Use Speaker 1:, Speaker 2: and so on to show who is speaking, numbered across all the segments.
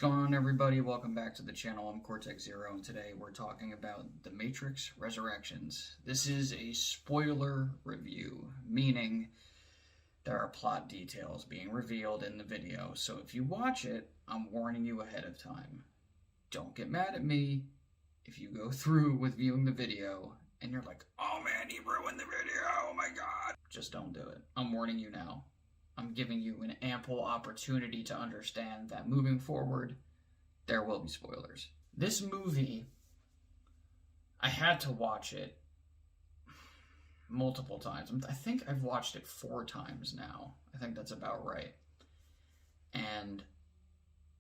Speaker 1: going on, everybody? Welcome back to the channel. I'm Cortex Zero, and today we're talking about The Matrix Resurrections. This is a spoiler review, meaning there are plot details being revealed in the video. So if you watch it, I'm warning you ahead of time. Don't get mad at me if you go through with viewing the video and you're like, oh man, he ruined the video, oh my god. Just don't do it. I'm warning you now. I'm giving you an ample opportunity to understand that moving forward, there will be spoilers. This movie, I had to watch it multiple times. I think I've watched it 4 times now. I think that's about right. And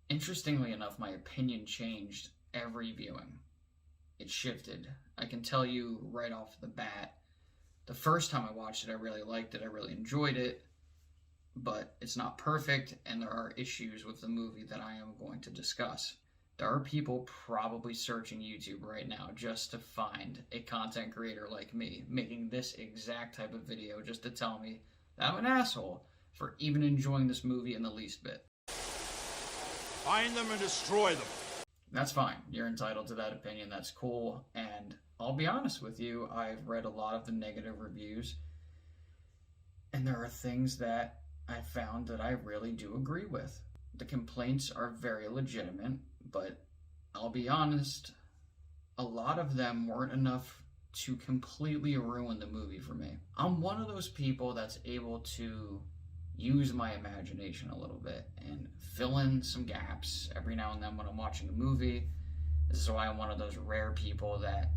Speaker 1: interestingly enough, my opinion changed every viewing. It shifted. I can tell you right off the bat, the first time I watched it, I really liked it. I really enjoyed it. But it's not perfect, and there are issues with the movie that I am going to discuss. There are people probably searching YouTube right now just to find a content creator like me making this exact type of video just to tell me that I'm an asshole for even enjoying this movie in the least bit.
Speaker 2: Find them and destroy them.
Speaker 1: That's fine. You're entitled to that opinion. That's cool. And I'll be honest with you, I've read a lot of the negative reviews, and there are things that I found that I really do agree with. The complaints are very legitimate, but I'll be honest, a lot of them weren't enough to completely ruin the movie for me. I'm one of those people that's able to use my imagination a little bit and fill in some gaps every now and then when I'm watching a movie. This is why I'm one of those rare people that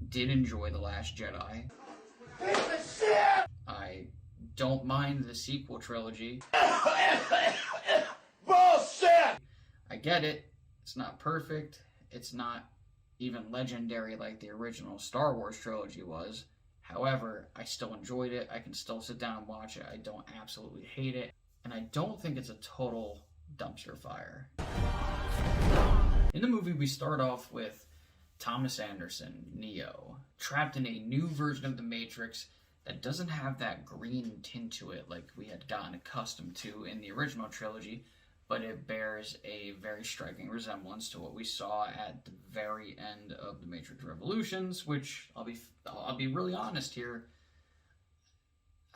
Speaker 1: did enjoy The Last Jedi. I don't mind the sequel trilogy.
Speaker 2: Bullshit!
Speaker 1: I get it. It's not perfect. It's not even legendary like the original Star Wars trilogy was. However, I still enjoyed it. I can still sit down and watch it. I don't absolutely hate it. And I don't think it's a total dumpster fire. In the movie, we start off with Thomas Anderson, Neo, trapped in a new version of the Matrix that doesn't have that green tint to it like we had gotten accustomed to in the original trilogy, but it bears a very striking resemblance to what we saw at the very end of the Matrix Revolutions, which I'll be really honest here.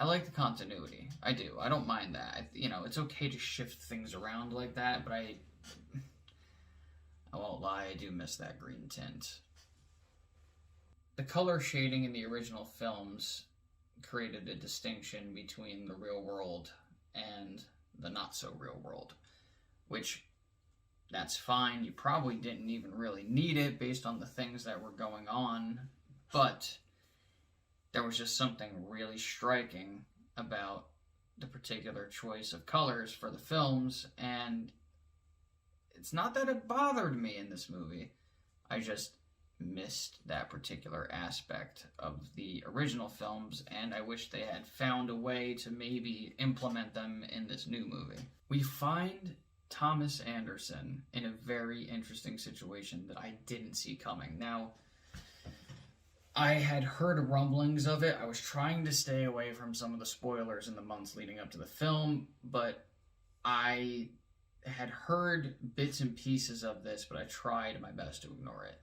Speaker 1: I like the continuity. I do. I don't mind that. It's okay to shift things around like that, but I won't lie, I do miss that green tint. The color shading in the original films created a distinction between the real world and the not-so-real world, which, that's fine. You probably didn't even really need it based on the things that were going on, but there was just something really striking about the particular choice of colors for the films, and it's not that it bothered me in this movie. I just missed that particular aspect of the original films, and I wish they had found a way to maybe implement them in this new movie. We find Thomas Anderson in a very interesting situation that I didn't see coming. Now, I had heard rumblings of it. I was trying to stay away from some of the spoilers in the months leading up to the film, but I had heard bits and pieces of this, but I tried my best to ignore it.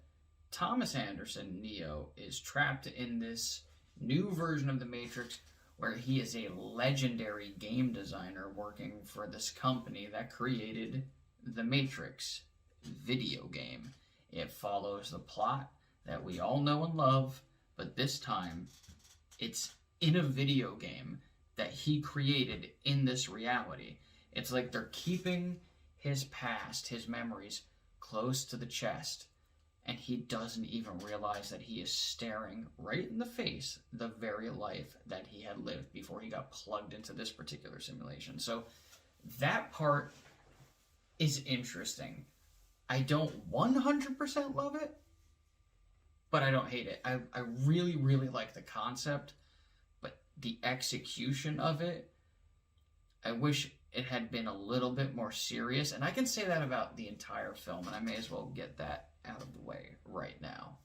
Speaker 1: Thomas Anderson, Neo, is trapped in this new version of the Matrix where he is a legendary game designer working for this company that created the Matrix video game. It follows the plot that we all know and love, but this time it's in a video game that he created in this reality. It's like they're keeping his past, his memories, close to the chest, and he doesn't even realize that he is staring right in the face the very life that he had lived before he got plugged into this particular simulation. So that part is interesting. I don't 100% love it, but I don't hate it. I really, really like the concept, but the execution of it, I wish it had been a little bit more serious. And I can say that about the entire film, and I may as well get that out of the way right now.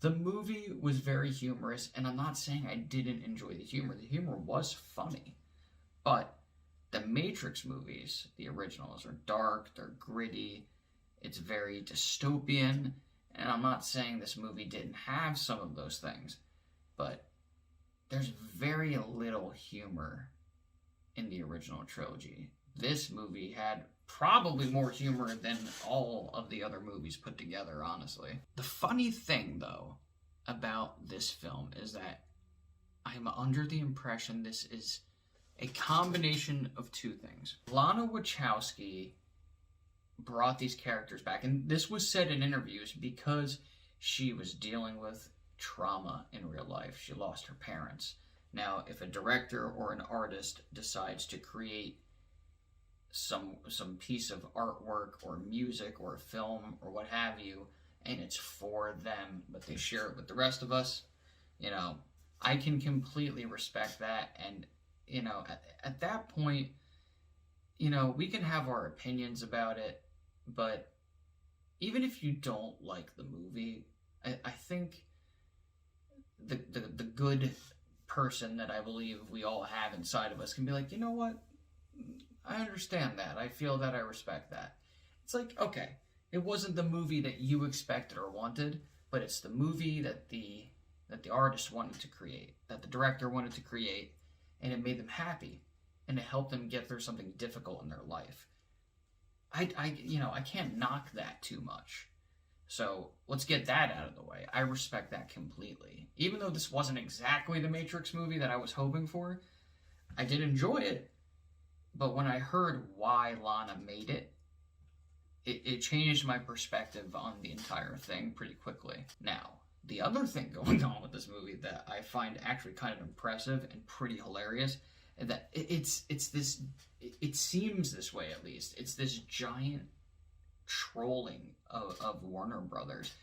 Speaker 1: The movie was very humorous, and I'm not saying I didn't enjoy the humor. The humor was funny, but the Matrix movies, the originals, are dark, they're gritty, It's very dystopian, and I'm not saying this movie didn't have some of those things, but there's very little humor in the original trilogy. This movie had probably more humor than all of the other movies put together, honestly. The funny thing, though, about this film is that I'm under the impression this is a combination of two things. Lana Wachowski brought these characters back, and this was said in interviews because she was dealing with trauma in real life. She lost her parents. Now, if a director or an artist decides to create some piece of artwork or music or film or what have you, and it's for them, but they share it with the rest of us, you know, I can completely respect that. And, you know, at that point, you know, we can have our opinions about it, but even if you don't like the movie, I think the good person that I believe we all have inside of us can be like, you know what? I understand that. I feel that. I respect that. It's like, okay, it wasn't the movie that you expected or wanted, but it's the movie that the artist wanted to create, that the director wanted to create, and it made them happy, and it helped them get through something difficult in their life. I can't knock that too much. So let's get that out of the way. I respect that completely. Even though this wasn't exactly the Matrix movie that I was hoping for, I did enjoy it. But when I heard why Lana made it, it changed my perspective on the entire thing pretty quickly. Now, the other thing going on with this movie that I find actually kind of impressive and pretty hilarious, is that it seems this way at least, it's this giant trolling of Warner Brothers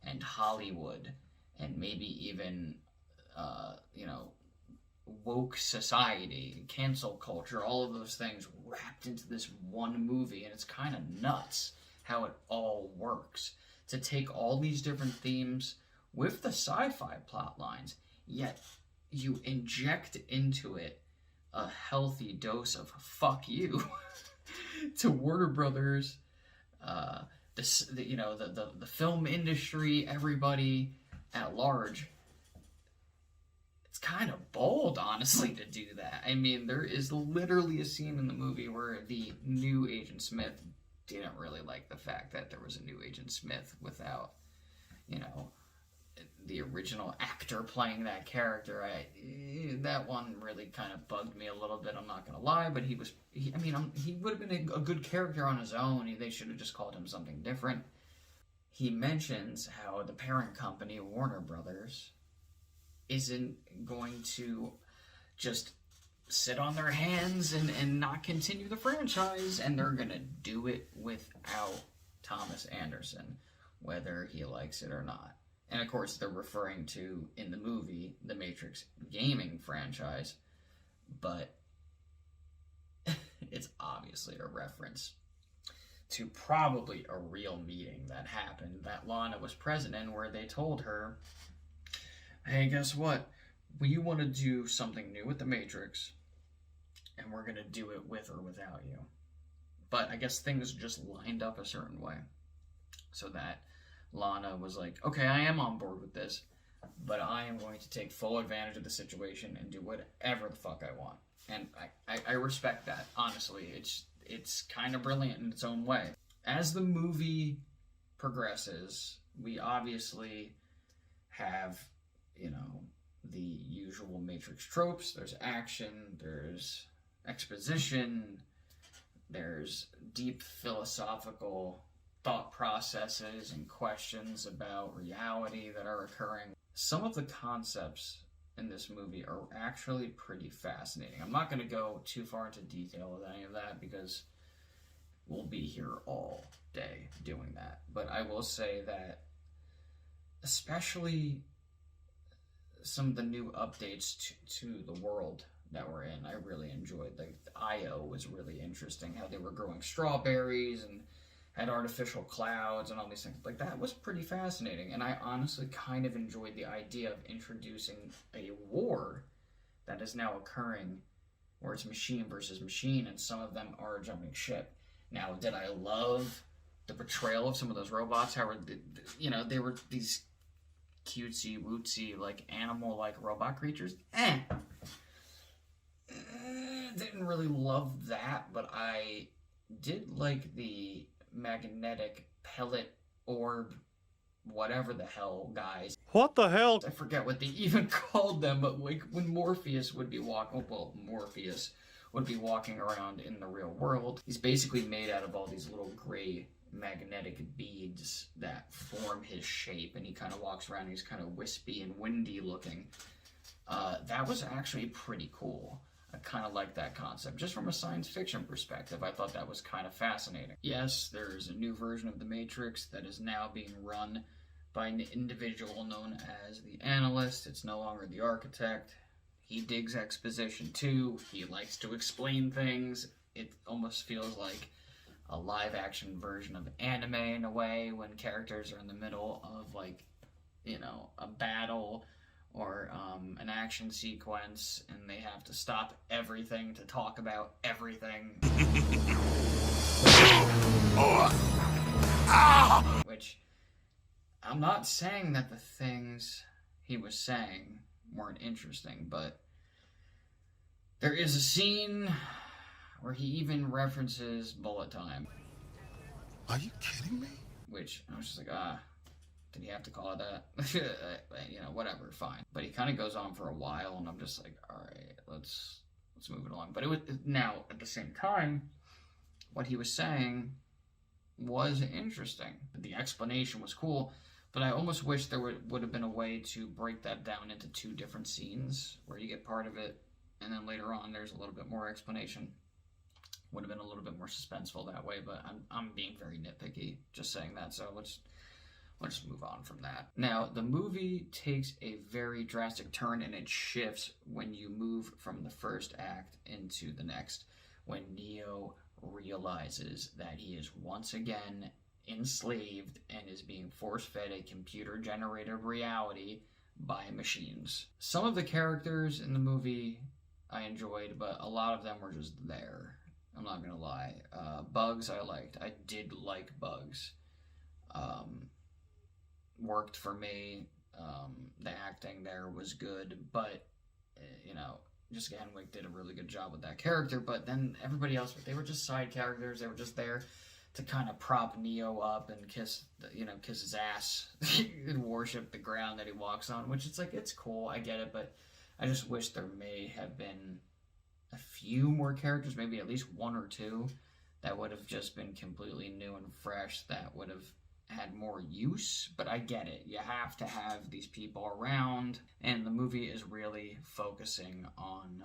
Speaker 1: and Hollywood and maybe even woke society, cancel culture, all of those things wrapped into this one movie. And it's kind of nuts how it all works to take all these different themes with the sci-fi plot lines, yet you inject into it a healthy dose of fuck you to Warner Brothers, the film industry, everybody at large. It's kind of bold, honestly, to do that. I mean, there is literally a scene in the movie where the new Agent Smith didn't really like the fact that there was a new Agent Smith without, the original actor playing that character. That one really kind of bugged me a little bit, I'm not going to lie, but he would have been a good character on his own. They should have just called him something different. He mentions how the parent company, Warner Brothers, isn't going to just sit on their hands and not continue the franchise, and they're going to do it without Thomas Anderson, whether he likes it or not. And of course, they're referring to, in the movie, the Matrix gaming franchise, but it's obviously a reference to probably a real meeting that happened that Lana was present in, where they told her, hey, guess what? We want to do something new with the Matrix, and we're going to do it with or without you. But I guess things just lined up a certain way, so that Lana was like, okay, I am on board with this, but I am going to take full advantage of the situation and do whatever the fuck I want. And I respect that, honestly. It's kind of brilliant in its own way. As the movie progresses, we obviously have, the usual Matrix tropes. There's action, there's exposition, there's deep philosophical thought processes and questions about reality that are occurring. Some of the concepts in this movie are actually pretty fascinating. I'm not going to go too far into detail with any of that because we'll be here all day doing that. But I will say that especially some of the new updates to the world that we're in, I really enjoyed. Like, the IO was really interesting, how they were growing strawberries and had artificial clouds and all these things. Like, that was pretty fascinating, and I honestly kind of enjoyed the idea of introducing a war that is now occurring where it's machine versus machine, and some of them are jumping ship. Now, did I love the portrayal of some of those robots, how they were these cutesy, wootsy, like animal-like robot creatures. Didn't really love that, but I did like the magnetic pellet orb, whatever the hell, guys.
Speaker 2: What the hell?
Speaker 1: I forget what they even called them, but like when Morpheus would be walking around in the real world, he's basically made out of all these little gray magnetic beads that form his shape, and he kind of walks around, he's kind of wispy and windy looking. That was actually pretty cool. I kind of like that concept. Just from a science fiction perspective, I thought that was kind of fascinating. Yes, there's a new version of the Matrix that is now being run by an individual known as the Analyst. It's no longer the Architect. He digs exposition too. He likes to explain things. It almost feels like a live-action version of anime in a way, when characters are in the middle of, like, a battle or an action sequence, and they have to stop everything to talk about everything. Which, I'm not saying that the things he was saying weren't interesting, but there is a scene where he even references bullet time.
Speaker 2: Are you kidding me?
Speaker 1: Which, I was just like, did he have to call it that? Whatever, fine. But he kind of goes on for a while, and I'm just like, alright, let's move it along. But now, at the same time, what he was saying was interesting. The explanation was cool, but I almost wish there would have been a way to break that down into two different scenes, where you get part of it, and then later on there's a little bit more explanation. Would have been a little bit more suspenseful that way, but I'm being very nitpicky just saying that, so let's move on from that. Now, the movie takes a very drastic turn, and it shifts when you move from the first act into the next, when Neo realizes that he is once again enslaved and is being force-fed a computer-generated reality by machines. Some of the characters in the movie I enjoyed, but a lot of them were just there. I'm not gonna lie. Bugs I liked. I did like Bugs. Worked for me. The acting there was good, but Jessica Henwick did a really good job with that character. But then everybody else, they were just side characters. They were just there to kind of prop Neo up and kiss his ass and worship the ground that he walks on. Which it's cool. I get it, but I just wish there may have been a few more characters, maybe at least one or two, that would have just been completely new and fresh, that would have had more use. But I get it. You have to have these people around, and the movie is really focusing on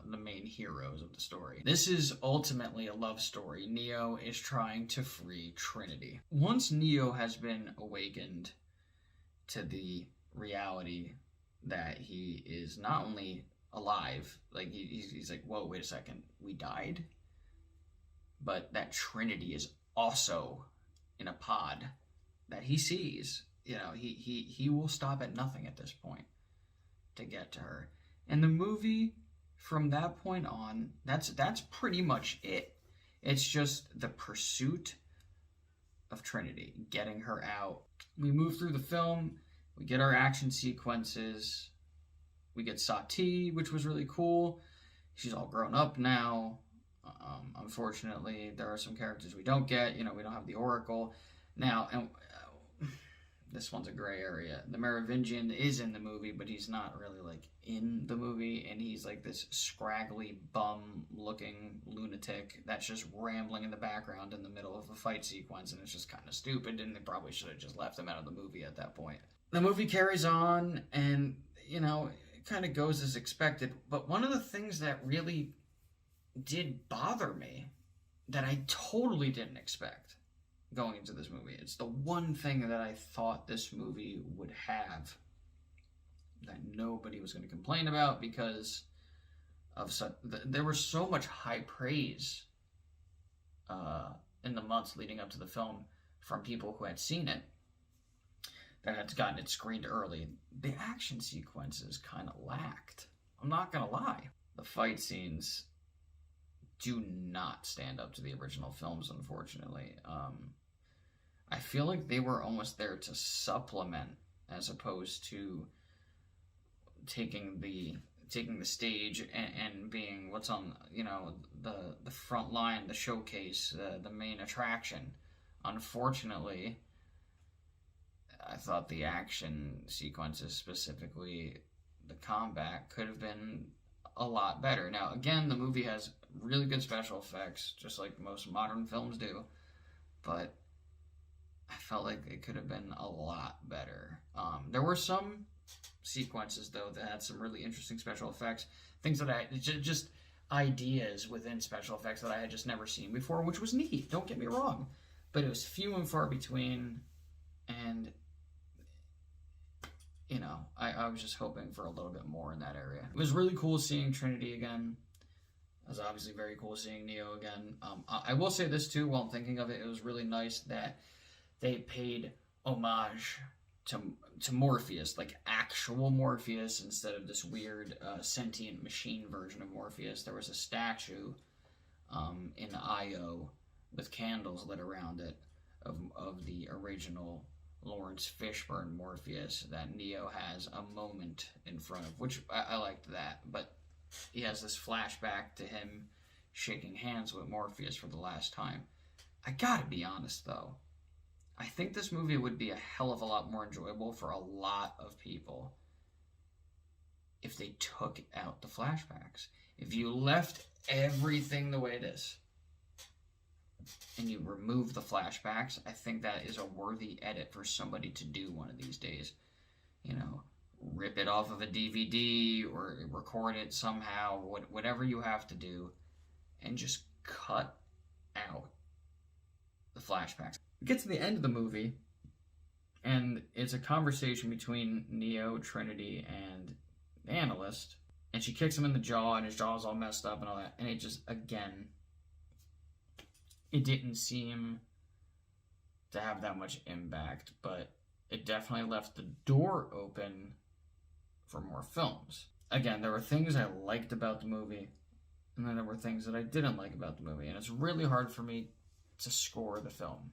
Speaker 1: the main heroes of the story. This is ultimately a love story. Neo is trying to free Trinity. Once Neo has been awakened to the reality that he is not only alive, like he's like, whoa, wait a second, we died? But that Trinity is also in a pod that he sees. He will stop at nothing at this point to get to her. And the movie, from that point on, that's pretty much it. It's just the pursuit of Trinity, getting her out. We move through the film, we get our action sequences. We get Sati, which was really cool. She's all grown up now. Unfortunately, there are some characters we don't get. We don't have the Oracle. Now, and this one's a gray area. The Merovingian is in the movie, but he's not really, in the movie. And he's, this scraggly, bum-looking lunatic that's just rambling in the background in the middle of a fight sequence. And it's just kind of stupid, and they probably should have just left him out of the movie at that point. The movie carries on, and, kind of goes as expected, but one of the things that really did bother me, that I totally didn't expect going into this movie, it's the one thing that I thought this movie would have that nobody was going to complain about, because of there was so much high praise in the months leading up to the film from people who had seen it, that had gotten it screened early. The action sequences kind of lacked. I'm not gonna lie. The fight scenes do not stand up to the original films, unfortunately. I feel like they were almost there to supplement as opposed to taking the stage and being what's on, the front line, the showcase, the main attraction. Unfortunately, I thought the action sequences, specifically the combat, could have been a lot better. Now, again, the movie has really good special effects, just like most modern films do, but I felt like it could have been a lot better. There were some sequences, though, that had some really interesting special effects, things that just ideas within special effects that I had just never seen before, which was neat, don't get me wrong, but it was few and far between, and I was just hoping for a little bit more in that area. It was really cool seeing Trinity again. It was obviously very cool seeing Neo again. I will say this too, while I'm thinking of it, it was really nice that they paid homage to Morpheus, like actual Morpheus, instead of this weird sentient machine version of Morpheus. There was a statue in Io with candles lit around it of the original Lawrence Fishburne Morpheus that Neo has a moment in front of, which I liked that. But he has this flashback to him shaking hands with Morpheus for the last time. I gotta be honest, though. I think this movie would be a hell of a lot more enjoyable for a lot of people if they took out the flashbacks. If you left everything the way it is and you remove the flashbacks, I think that is a worthy edit for somebody to do one of these days. Rip it off of a DVD or record it somehow, whatever you have to do, and just cut out the flashbacks. We get to the end of the movie, and it's a conversation between Neo, Trinity, and the analyst, and she kicks him in the jaw, and his jaw's all messed up and all that, and it just, again, it didn't seem to have that much impact, but it definitely left the door open for more films. Again, there were things I liked about the movie, and then there were things that I didn't like about the movie, and it's really hard for me to score the film.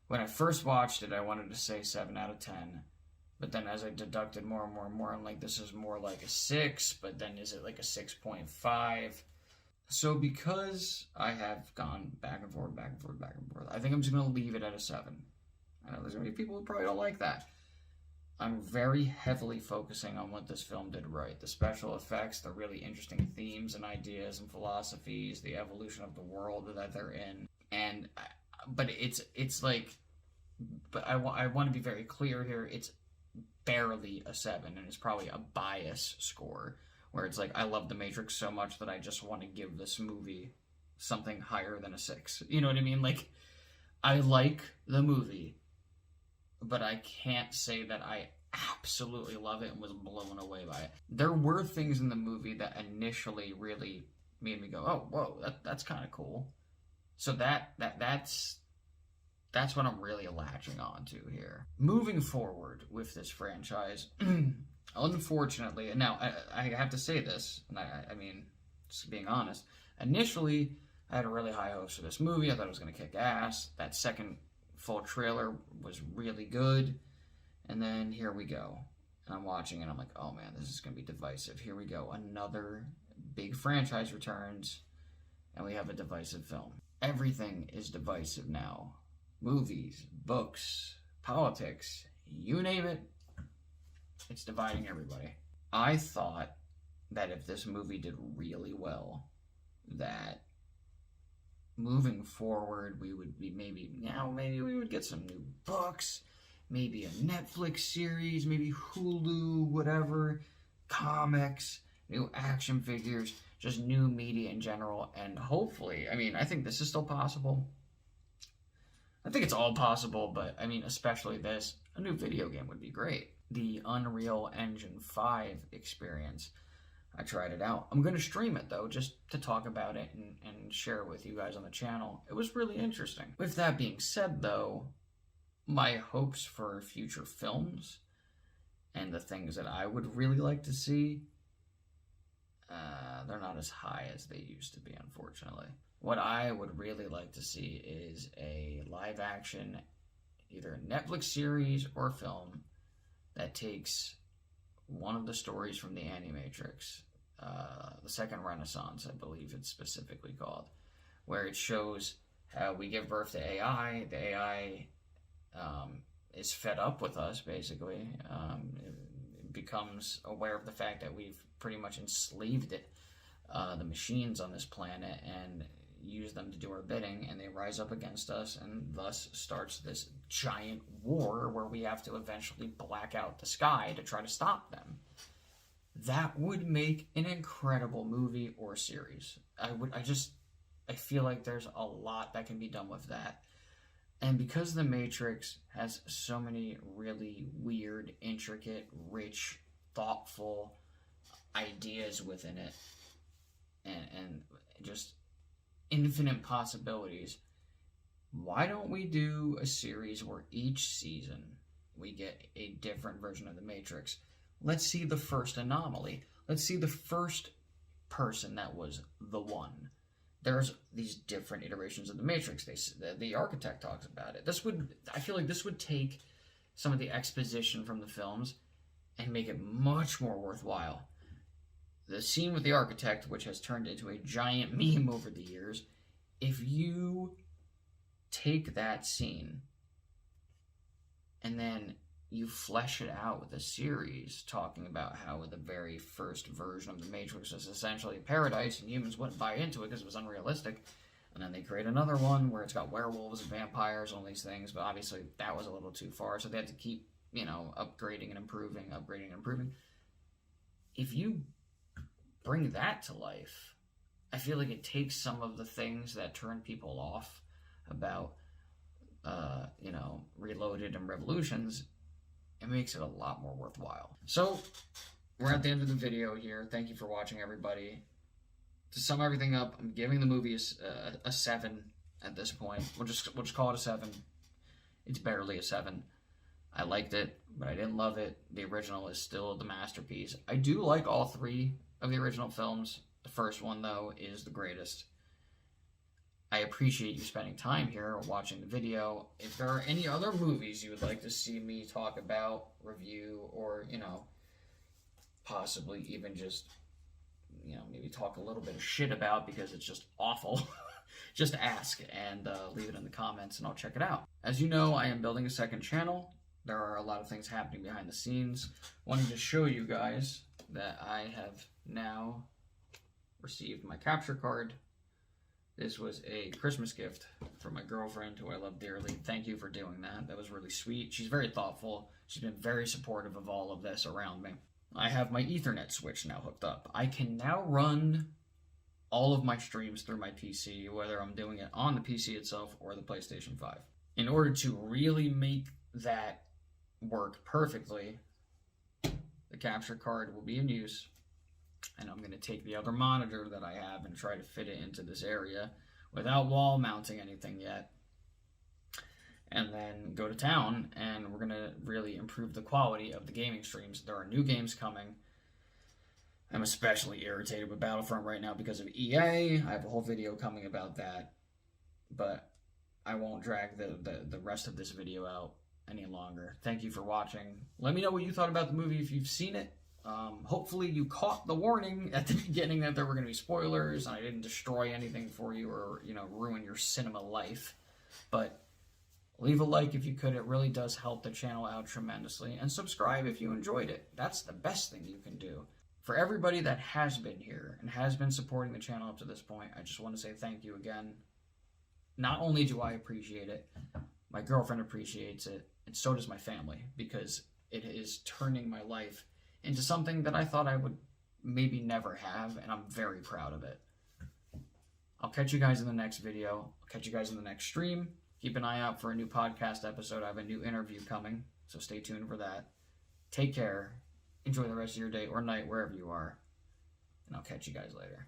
Speaker 1: When I first watched it, I wanted to say 7 out of 10, but then as I deducted more and more and more, I'm like, this is more like a 6, but then is it like a 6.5? So because I have gone back and forth, I think I'm just going to leave it at a 7. I know there's going to be people who probably don't like that. I'm very heavily focusing on what this film did right. The special effects, the really interesting themes and ideas and philosophies, the evolution of the world that they're in. But it's like, but I want to be very clear here, it's barely a 7, and it's probably a bias score, where it's like, I love The Matrix so much that I just want to give this movie something higher than a 6. You know what I mean? Like, I like the movie, but I can't say that I absolutely love it and was blown away by it. There were things in the movie that initially really made me go, oh, whoa, that's kind of cool. So that's what I'm really latching on to here. Moving forward with this franchise, unfortunately, and now I have to say this, and I mean, just being honest, initially I had a really high hopes for this movie. I thought it was going to kick ass. That second full trailer was really good, and then here we go. And I'm watching and I'm like, oh man, this is going to be divisive. Here we go. Another big franchise returns, and we have a divisive film. Everything is divisive now. Movies, books, politics, you name it, it's dividing everybody. I thought that if this movie did really well, that moving forward we would be maybe we would get some new books, maybe a Netflix series, maybe Hulu, whatever, comics, new action figures, just new media in general, and hopefully, I mean, I think this is still possible. I think it's all possible, but I mean, especially this, a new video game would be great. The Unreal Engine 5 experience, I tried it out. I'm going to stream it, though, just to talk about it and share it with you guys on the channel. It was really interesting. With that being said, though, my hopes for future films and the things that I would really like to see, they're not as high as they used to be, unfortunately. What I would really like to see is a live-action either a Netflix series or film that takes one of the stories from the Animatrix, the Second Renaissance, I believe it's specifically called, where it shows how we give birth to AI. The AI is fed up with us, basically. It becomes aware of the fact that we've pretty much enslaved it, the machines on this planet, and use them to do our bidding, and they rise up against us, and thus starts this giant war where we have to eventually black out the sky to try to stop them. That would make an incredible movie or series. I feel like there's a lot that can be done with that. And because The Matrix has so many really weird, intricate, rich, thoughtful ideas within it, and just infinite possibilities, why don't we do a series where each season we get a different version of the Matrix? Let's see the first anomaly. Let's see the first person that was the one. There's these different iterations of the Matrix. The architect talks about it. I feel like this would take some of the exposition from the films and make it much more worthwhile. The scene with the architect, which has turned into a giant meme over the years, if you take that scene and then you flesh it out with a series talking about how the very first version of the Matrix was essentially a paradise and humans wouldn't buy into it because it was unrealistic, and then they create another one where it's got werewolves and vampires and all these things, but obviously that was a little too far, so they had to keep, upgrading and improving. If you bring that to life, I feel like it takes some of the things that turn people off about, Reloaded and Revolutions. It makes it a lot more worthwhile. So, we're at the end of the video here. Thank you for watching, everybody. To sum everything up, I'm giving the movie a 7 at this point. We'll just call it a 7. It's barely a 7. I liked it, but I didn't love it. The original is still the masterpiece. I do like all 3 of the original films. The first one, though, is the greatest. I appreciate you spending time here watching the video. If there are any other movies you would like to see me talk about, review, or, possibly even just, maybe talk a little bit of shit about because it's just awful, just ask and leave it in the comments and I'll check it out. As you know, I am building a second channel. There are a lot of things happening behind the scenes. Wanted to show you guys that I have now received my capture card. This was a Christmas gift from my girlfriend, who I love dearly. Thank you for doing that. That was really sweet. She's very thoughtful. She's been very supportive of all of this around me. I have my Ethernet switch now hooked up. I can now run all of my streams through my PC, whether I'm doing it on the PC itself or the PlayStation 5. In order to really make that work perfectly, the capture card will be in use. And I'm going to take the other monitor that I have and try to fit it into this area without wall mounting anything yet. And then go to town, and we're going to really improve the quality of the gaming streams. There are new games coming. I'm especially irritated with Battlefront right now because of EA. I have a whole video coming about that. But I won't drag the rest of this video out any longer. Thank you for watching. Let me know what you thought about the movie if you've seen it. Hopefully you caught the warning at the beginning that there were going to be spoilers, and I didn't destroy anything for you or, ruin your cinema life. But leave a like if you could. It really does help the channel out tremendously. And subscribe if you enjoyed it. That's the best thing you can do. For everybody that has been here and has been supporting the channel up to this point, I just want to say thank you again. Not only do I appreciate it, my girlfriend appreciates it, and so does my family, because it is turning my life into something that I thought I would maybe never have, and I'm very proud of it. I'll catch you guys in the next video. I'll catch you guys in the next stream. Keep an eye out for a new podcast episode. I have a new interview coming, so stay tuned for that. Take care. Enjoy the rest of your day or night, wherever you are, and I'll catch you guys later.